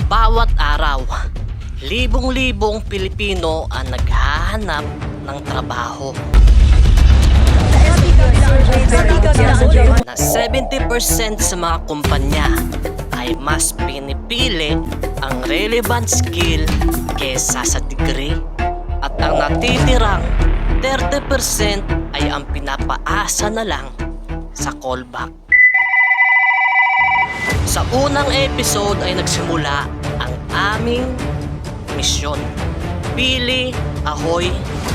Bawat araw, libong-libong Pilipino ang naghahanap ng trabaho. Na 70% sa mga kumpanya ay mas pinipili ang relevant skill kesa sa degree. At ang natitirang 30% ay ang pinapaasa na lang sa callback. Sa unang episode ay nagsimula ang aming misyon. Pili, Ahoy,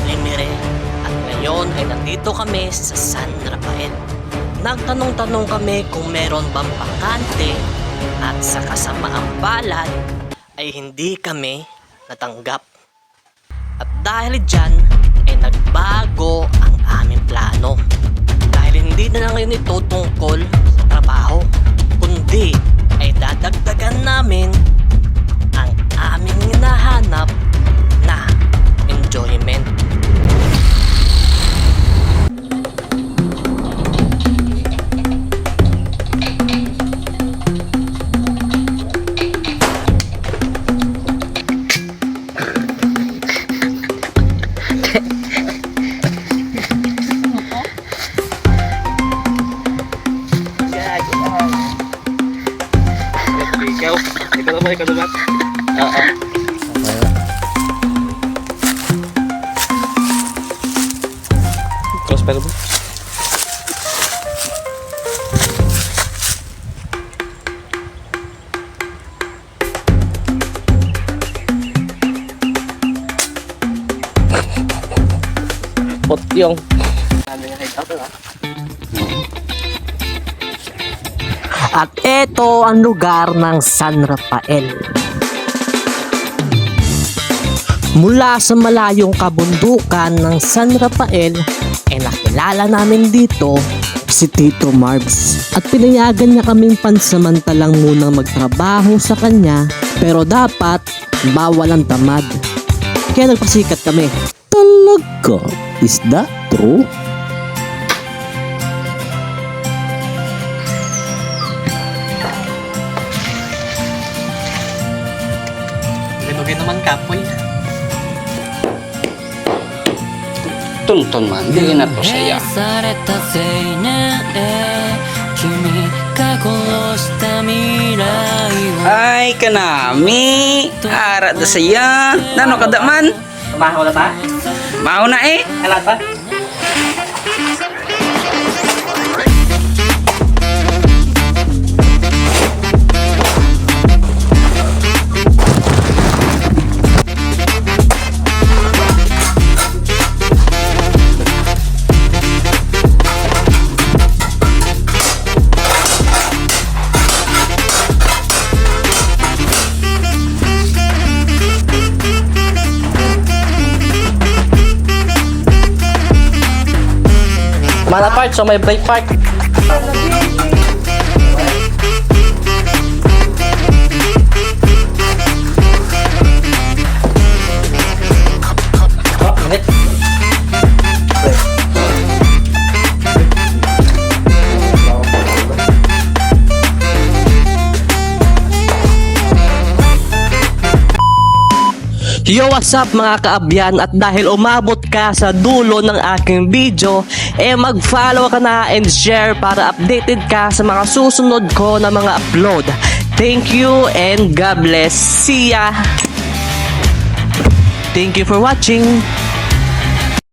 Limire. At ngayon ay nandito kami sa San Rafael. Nagtanong-tanong kami kung meron bang bakante at sa kasamaang palad ay hindi kami natanggap. At dahil dyan ay nagbago ang aming plano. Dahil hindi na ngayon ito tungkol sa trabaho, kundi ay dadagdagan namin ang aming hinahanap na enjoyment. Ikaw naman? Oo. Close pa ba? Pot yung at ito ang lugar ng San Rafael. Mula sa malayong kabundukan ng San Rafael, nakilala namin dito si Tito Marbs. At pinayagan niya kaming pansamantalang munang magtrabaho sa kanya, pero dapat bawal ang tamad. Kaya nagpasikat kami. Talaga? Is that true? Lugay naman kapoy. Tuntun man, di na to saya. Ay, kanami. Arat na saya. Nano kada man? Maho na ta? Mau na eh. Alat pa? Mana part, so may brake part. Oh, minute. Yo, what's up mga kaabyan, at dahil umabot ka sa dulo ng aking video, mag-follow ka na and share para updated ka sa mga susunod ko na mga upload. Thank you and God bless. See ya! Thank you for watching.